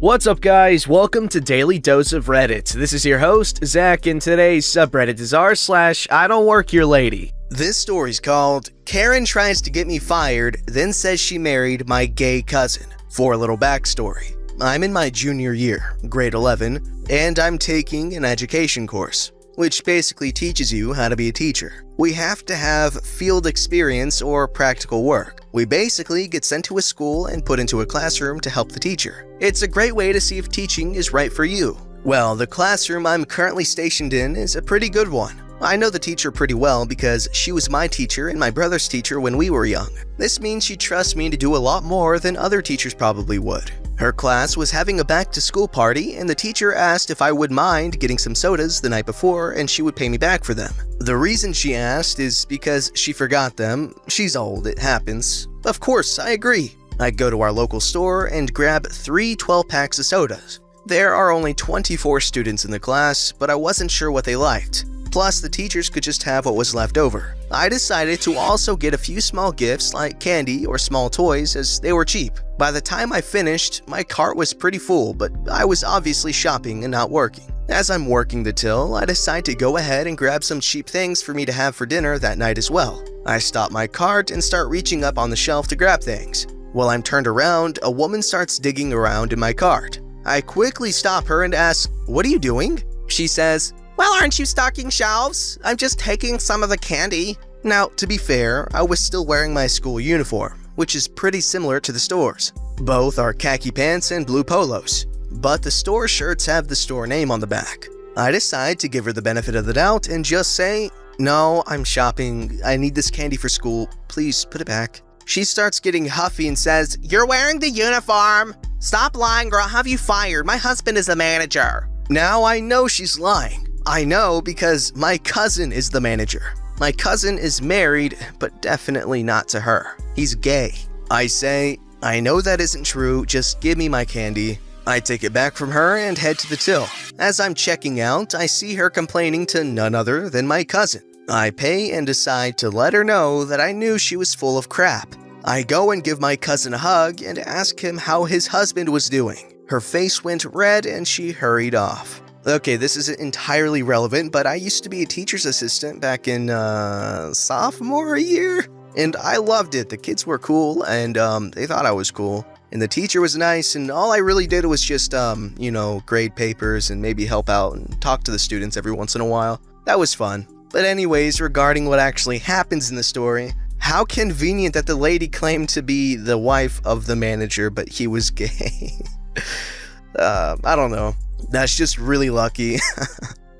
What's up, guys? Welcome to Daily Dose of Reddit. This is your host, Zach, and today's subreddit is r/IDontWorkHereLady. This story's called Karen Tries to Get Me Fired, Then Says She Married My Gay Cousin. For a little backstory, I'm in my junior year, grade 11, and I'm taking an education course, which basically teaches you how to be a teacher. We have to have field experience or practical work. We basically get sent to a school and put into a classroom to help the teacher. It's a great way to see if teaching is right for you. Well, the classroom I'm currently stationed in is a pretty good one. I know the teacher pretty well because she was my teacher and my brother's teacher when we were young. This means she trusts me to do a lot more than other teachers probably would. Her class was having a back-to-school party, and the teacher asked if I would mind getting some sodas the night before and she would pay me back for them. The reason she asked is because she forgot them. She's old, it happens. Of course, I agree. I go to our local store and grab 3 12-packs of sodas. There are only 24 students in the class, but I wasn't sure what they liked. Plus, the teachers could just have what was left over. I decided to also get a few small gifts like candy or small toys as they were cheap. By the time I finished, my cart was pretty full, but I was obviously shopping and not working. As I'm working the till, I decide to go ahead and grab some cheap things for me to have for dinner that night as well. I stop my cart and start reaching up on the shelf to grab things. While I'm turned around, a woman starts digging around in my cart. I quickly stop her and ask, "What are you doing?" She says, "Well, aren't you stocking shelves? I'm just taking some of the candy." Now, to be fair, I was still wearing my school uniform, which is pretty similar to the store's. Both are khaki pants and blue polos, but the store shirts have the store name on the back. I decide to give her the benefit of the doubt and just say, "No, I'm shopping. I need this candy for school. Please put it back." She starts getting huffy and says, "You're wearing the uniform. Stop lying or I'll have you fired. My husband is the manager." Now I know she's lying. I know because my cousin is the manager. My cousin is married, but definitely not to her. He's gay. I say, "I know that isn't true, just give me my candy." I take it back from her and head to the till. As I'm checking out, I see her complaining to none other than my cousin. I pay and decide to let her know that I knew she was full of crap. I go and give my cousin a hug and ask him how his husband was doing. Her face went red and she hurried off. Okay, this isn't entirely relevant, but I used to be a teacher's assistant back in sophomore year, and I loved it. The kids were cool, and they thought I was cool, and the teacher was nice, and all I really did was just, grade papers and maybe help out and talk to the students every once in a while. That was fun. But anyways, regarding what actually happens in the story, how convenient that the lady claimed to be the wife of the manager, but he was gay. I don't know. That's just really lucky.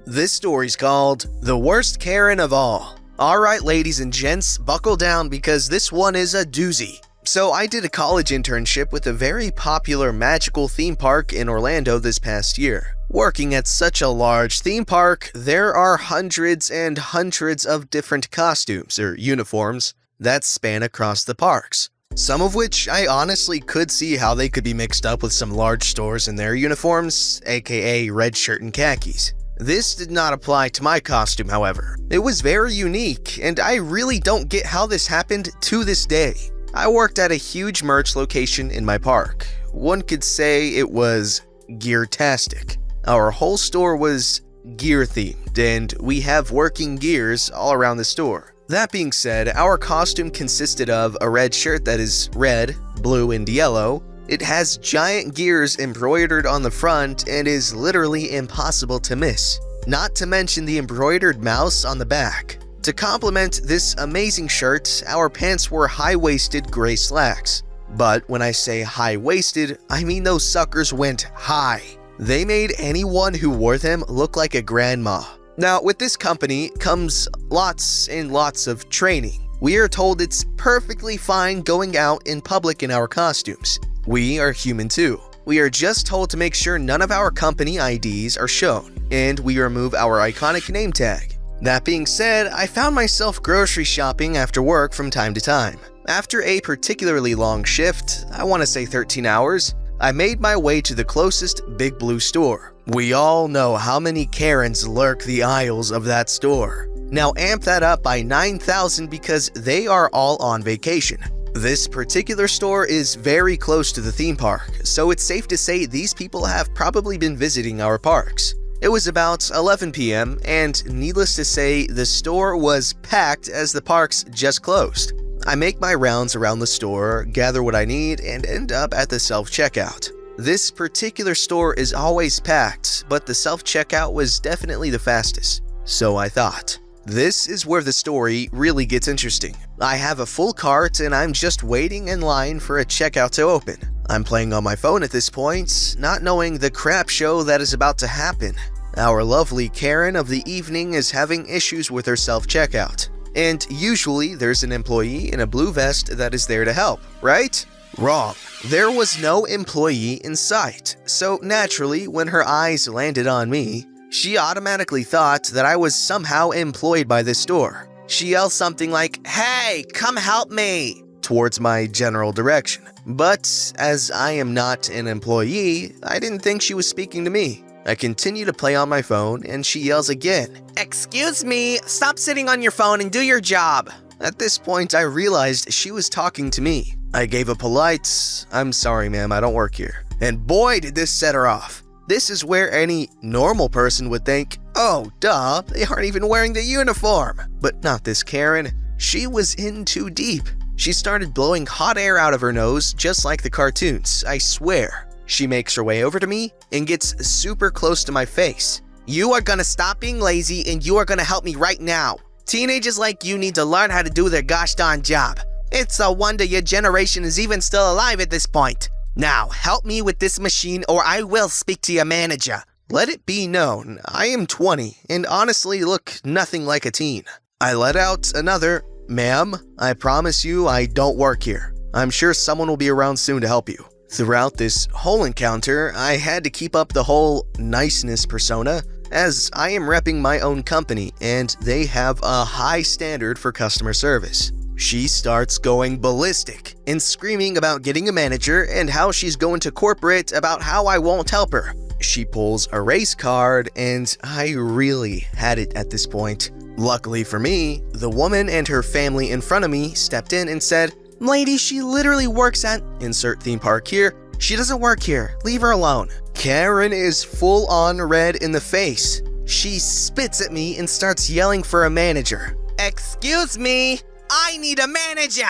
This story's called The Worst Karen of All. Alright, ladies and gents, buckle down because this one is a doozy. So I did a college internship with a very popular magical theme park in Orlando this past year. Working at such a large theme park, there are hundreds and hundreds of different costumes or uniforms that span across the parks. Some of which I honestly could see how they could be mixed up with some large stores in their uniforms, aka red shirt and khakis. This did not apply to my costume, however. It was very unique, and I really don't get how this happened to this day. I worked at a huge merch location in my park. One could say it was gear-tastic. Our whole store was gear-themed, and we have working gears all around the store. That being said, our costume consisted of a red shirt that is red, blue, and yellow. It has giant gears embroidered on the front and is literally impossible to miss. Not to mention the embroidered mouse on the back. To complement this amazing shirt, our pants were high-waisted gray slacks. But when I say high-waisted, I mean those suckers went high. They made anyone who wore them look like a grandma. Now, with this company comes lots and lots of training. We are told it's perfectly fine going out in public in our costumes. We are human too. We are just told to make sure none of our company IDs are shown, and we remove our iconic name tag. That being said, I found myself grocery shopping after work from time to time. After a particularly long shift, I want to say 13 hours, I made my way to the closest Big Blue store. We all know how many Karens lurk the aisles of that store. Now amp that up by 9,000 because they are all on vacation. This particular store is very close to the theme park, so it's safe to say these people have probably been visiting our parks. It was about 11 p.m., and needless to say, the store was packed as the parks just closed. I make my rounds around the store, gather what I need, and end up at the self-checkout. This particular store is always packed, but the self-checkout was definitely the fastest. So I thought. This is where the story really gets interesting. I have a full cart and I'm just waiting in line for a checkout to open. I'm playing on my phone at this point, not knowing the crap show that is about to happen. Our lovely Karen of the evening is having issues with her self-checkout. And usually there's an employee in a blue vest that is there to help, right? Wrong. There was no employee in sight. So naturally, when her eyes landed on me, she automatically thought that I was somehow employed by this store. She yelled something like, "Hey, come help me," towards my general direction. But as I am not an employee, I didn't think she was speaking to me. I continue to play on my phone and she yells again, "Excuse me, stop sitting on your phone and do your job." At this point, I realized she was talking to me. I gave a polite, "I'm sorry ma'am, I don't work here." And boy did this set her off. This is where any normal person would think, "Oh, duh, they aren't even wearing the uniform." But not this Karen. She was in too deep. She started blowing hot air out of her nose just like the cartoons, I swear. She makes her way over to me and gets super close to my face. "You are gonna stop being lazy and you are gonna help me right now. Teenagers like you need to learn how to do their gosh darn job. It's a wonder your generation is even still alive at this point. Now, help me with this machine or I will speak to your manager." Let it be known, I am 20 and honestly look nothing like a teen. I let out another, "Ma'am, I promise you I don't work here. I'm sure someone will be around soon to help you." Throughout this whole encounter, I had to keep up the whole niceness persona, as I am repping my own company and they have a high standard for customer service. She starts going ballistic and screaming about getting a manager and how she's going to corporate about how I won't help her. She pulls a race card and I really had it at this point. Luckily for me, the woman and her family in front of me stepped in and said, "Lady, she literally works at insert theme park here. She doesn't work here. Leave her alone." Karen is full on red in the face. She spits at me and starts yelling for a manager. "Excuse me, I need a manager."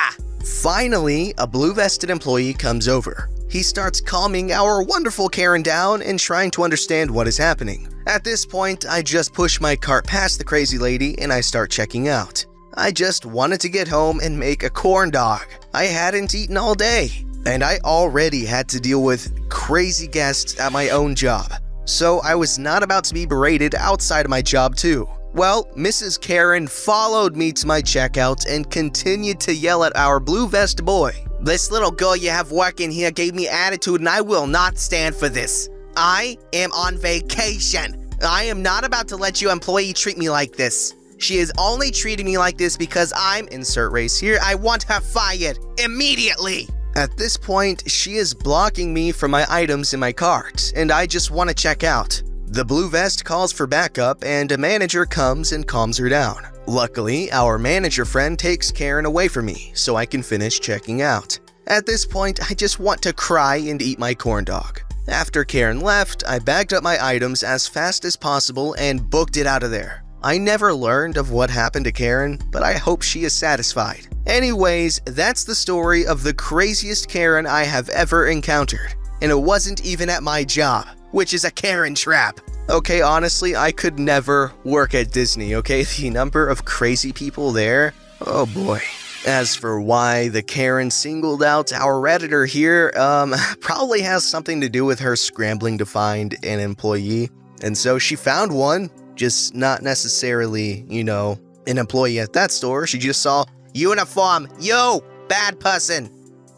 Finally, a blue-vested employee comes over. He starts calming our wonderful Karen down and trying to understand what is happening. At this point, I just push my cart past the crazy lady and I start checking out. I just wanted to get home and make a corn dog. I hadn't eaten all day, and I already had to deal with crazy guests at my own job. So I was not about to be berated outside of my job too. Well, Mrs. Karen followed me to my checkout and continued to yell at our blue vest boy. "This little girl you have working here gave me attitude and I will not stand for this. I am on vacation. I am not about to let you employee treat me like this. She is only treating me like this because I'm insert race here. I want her fired immediately." At this point, she is blocking me from my items in my cart, and I just want to check out. The blue vest calls for backup and a manager comes and calms her down. Luckily, our manager friend takes Karen away from me so I can finish checking out. At this point, I just want to cry and eat my corn dog. After Karen left, I bagged up my items as fast as possible and booked it out of there. I never learned of what happened to Karen, but I hope she is satisfied. Anyways, that's the story of the craziest Karen I have ever encountered. And it wasn't even at my job, which is a Karen trap. Okay, honestly, I could never work at Disney, okay? The number of crazy people there, oh boy. As for why the Karen singled out our Redditor here, probably has something to do with her scrambling to find an employee. And so she found one, just not necessarily, an employee at that store. She just saw, "Uniform, you, bad person."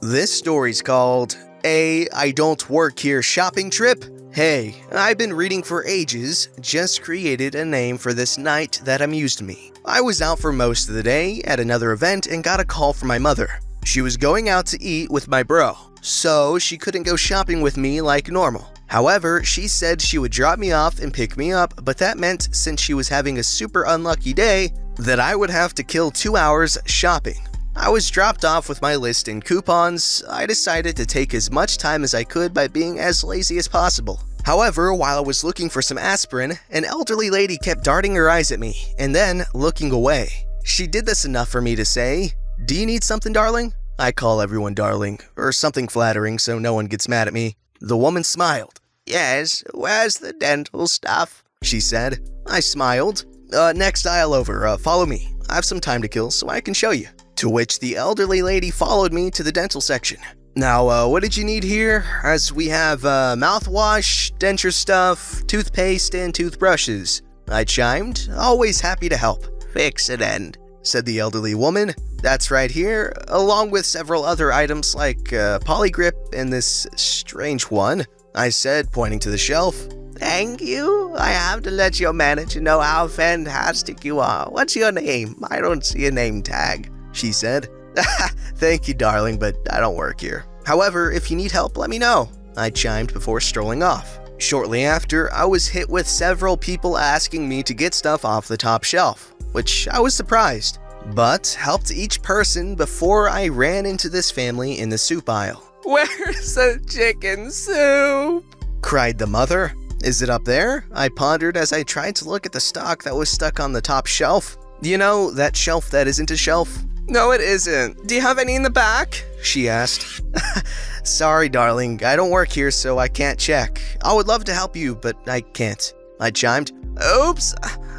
This story's called I Don't Work Here Shopping Trip. Hey, I've been reading for ages, just created a name for this night that amused me. I was out for most of the day at another event and got a call from my mother. She was going out to eat with my bro, so she couldn't go shopping with me like normal. However, she said she would drop me off and pick me up, but that meant since she was having a super unlucky day, that I would have to kill 2 hours shopping. I was dropped off with my list and coupons. I decided to take as much time as I could by being as lazy as possible. However, while I was looking for some aspirin, an elderly lady kept darting her eyes at me and then looking away. She did this enough for me to say, "Do you need something, darling?" I call everyone darling, or something flattering so no one gets mad at me. The woman smiled. "Yes, where's the dental stuff?" she said. I smiled. Next aisle over, follow me. I have some time to kill so I can show you." To which the elderly lady followed me to the dental section. "Now, what did you need here? As we have mouthwash, denture stuff, toothpaste, and toothbrushes." I chimed, always happy to help. "Fix it end," said the elderly woman. "That's right here, along with several other items like Polygrip and this strange one," I said, pointing to the shelf. "Thank you. I have to let your manager know how fantastic you are. What's your name? I don't see a name tag," she said. "Thank you, darling, but I don't work here. However, if you need help, let me know," I chimed before strolling off. Shortly after, I was hit with several people asking me to get stuff off the top shelf, which I was surprised, but helped each person before I ran into this family in the soup aisle. "Where's the chicken soup?" cried the mother. "Is it up there?" I pondered as I tried to look at the stock that was stuck on the top shelf. You know, that shelf that isn't a shelf? "No, it isn't. Do you have any in the back?" she asked. "Sorry, darling. I don't work here, so I can't check. I would love to help you, but I can't," I chimed. "Oops.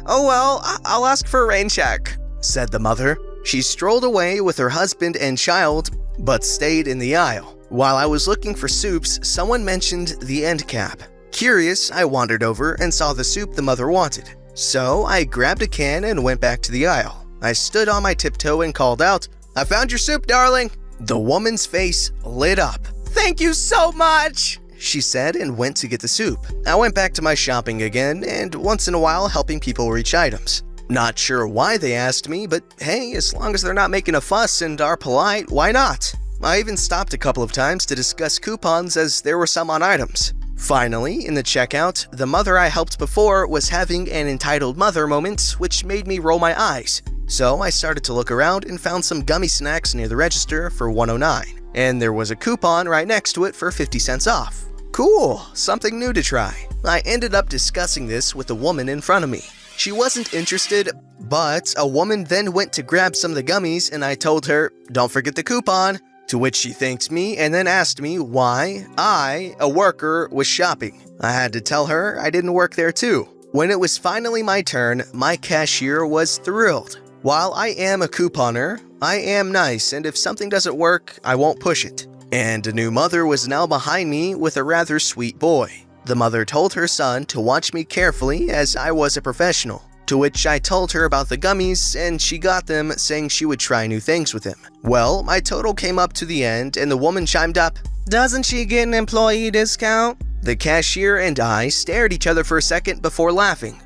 Oh well, I'll ask for a rain check," said the mother. She strolled away with her husband and child, but stayed in the aisle. While I was looking for soups, someone mentioned the end cap. Curious, I wandered over and saw the soup the mother wanted. So I grabbed a can and went back to the aisle. I stood on my tiptoe and called out, "I found your soup, darling." The woman's face lit up. "Thank you so much," she said, and went to get the soup. I went back to my shopping again, and once in a while helping people reach items. Not sure why they asked me, but hey, as long as they're not making a fuss and are polite, why not? I even stopped a couple of times to discuss coupons as there were some on items. Finally, in the checkout, the mother I helped before was having an entitled mother moment, which made me roll my eyes. So I started to look around and found some gummy snacks near the register for $1.09, and there was a coupon right next to it for 50 cents off. Cool, something new to try. I ended up discussing this with the woman in front of me. She wasn't interested, but a woman then went to grab some of the gummies and I told her, "Don't forget the coupon," to which she thanked me and then asked me why I, a worker, was shopping. I had to tell her I didn't work there too. When it was finally my turn, my cashier was thrilled. While I am a couponer, I am nice, and if something doesn't work, I won't push it. And a new mother was now behind me with a rather sweet boy. The mother told her son to watch me carefully as I was a professional, to which I told her about the gummies and she got them, saying she would try new things with him. Well, my total came up to the end and the woman chimed up, "Doesn't she get an employee discount?" The cashier and I stared at each other for a second before laughing.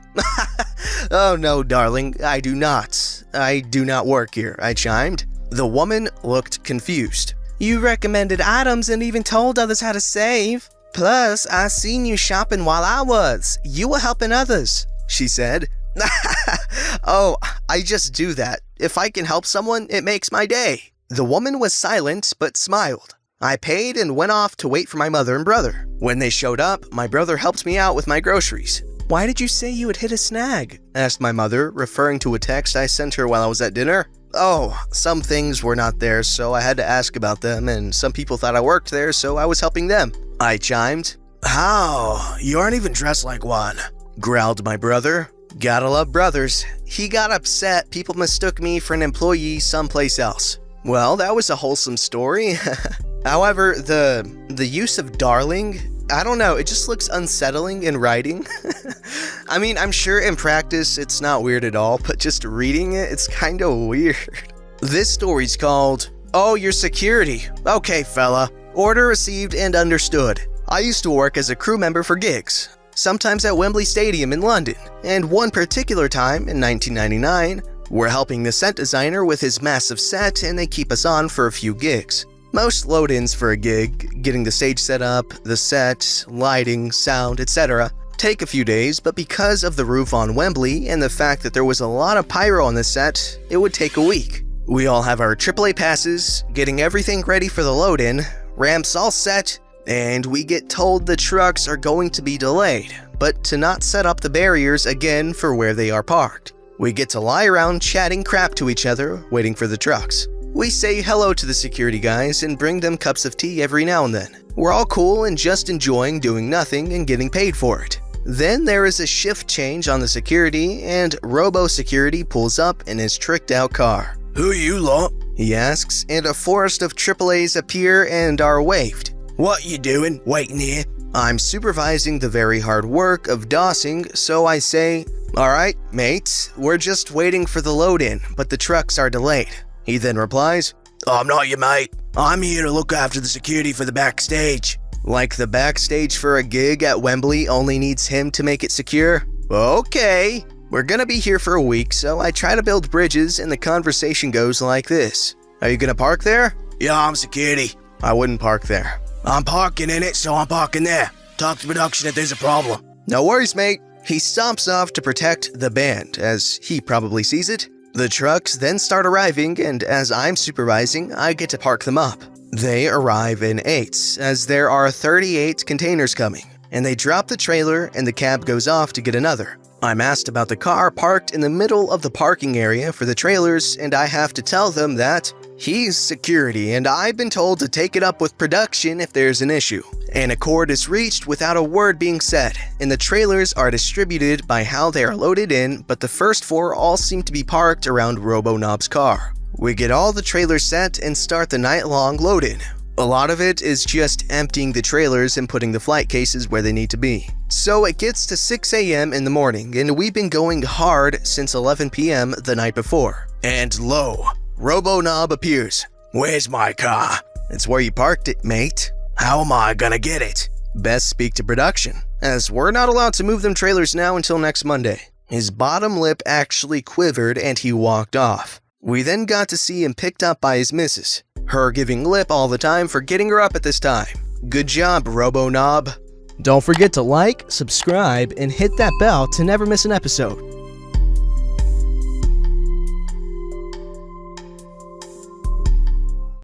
"Oh no, darling, I do not. I do not work here," I chimed. The woman looked confused. "You recommended items and even told others how to save. Plus, I seen you shopping while I was. You were helping others," she said. "Oh, I just do that. If I can help someone, it makes my day." The woman was silent but smiled. I paid and went off to wait for my mother and brother. When they showed up, my brother helped me out with my groceries. "Why did you say you had hit a snag?" asked my mother, referring to a text I sent her while I was at dinner. "Oh, some things were not there, so I had to ask about them, and some people thought I worked there, so I was helping them," I chimed. "How? You aren't even dressed like one," growled my brother. Gotta love brothers. He got upset people mistook me for an employee someplace else. Well, that was a wholesome story. However, the use of darling, I don't know, it just looks unsettling in writing. I mean, I'm sure in practice it's not weird at all, but just reading it, it's kind of weird. This story's called, "Oh, your security. Okay, fella. Order received and understood. I used to work as a crew member for gigs, sometimes at Wembley Stadium in London, and one particular time in 1999, we're helping the set designer with his massive set and they keep us on for a few gigs. Most load-ins for a gig, getting the stage set up, the set, lighting, sound, etc., take a few days, but because of the roof on Wembley and the fact that there was a lot of pyro on the set, it would take a week. We all have our AAA passes, getting everything ready for the load-in, ramps all set, and we get told the trucks are going to be delayed, but to not set up the barriers again for where they are parked. We get to lie around chatting crap to each other, waiting for the trucks. We say hello to the security guys and bring them cups of tea every now and then. We're all cool and just enjoying doing nothing and getting paid for it. Then there is a shift change on the security, and Robo-Security pulls up in his tricked-out car. "Who you lot?" he asks, and a forest of AAAs appear and are waved. "What you doing, waiting here?" I'm supervising the very hard work of dossing, so I say, "Alright, mates, we're just waiting for the load-in, but the trucks are delayed." He then replies, "I'm not your mate. I'm here to look after the security for the backstage." Like the backstage for a gig at Wembley only needs him to make it secure? Okay. We're gonna be here for a week, so I try to build bridges and the conversation goes like this. "Are you gonna park there?" "Yeah, I'm security." "I wouldn't park there." "I'm parking in it, so I'm parking there. Talk to production if there's a problem." "No worries, mate." He stomps off to protect the band, as he probably sees it. The trucks then start arriving, and as I'm supervising, I get to park them up. They arrive in 8s, as there are 38 containers coming, and they drop the trailer and the cab goes off to get another. I'm asked about the car parked in the middle of the parking area for the trailers, and I have to tell them that he's security and I've been told to take it up with production if there's an issue. An accord is reached without a word being said, and the trailers are distributed by how they are loaded in, but the first 4 all seem to be parked around RoboKnob's car. We get all the trailers set and start the night-long load-in. A lot of it is just emptying the trailers and putting the flight cases where they need to be. So it gets to 6 a.m. in the morning, and we've been going hard since 11 p.m. the night before. And lo, RoboKnob appears. "Where's my car?" "It's where you parked it, mate." "How am I gonna get it?" "Best speak to production, as we're not allowed to move them trailers now until next Monday." His bottom lip actually quivered and he walked off. We then got to see him picked up by his missus, her giving lip all the time for getting her up at this time. Good job, RoboKnob. Don't forget to like, subscribe, and hit that bell to never miss an episode.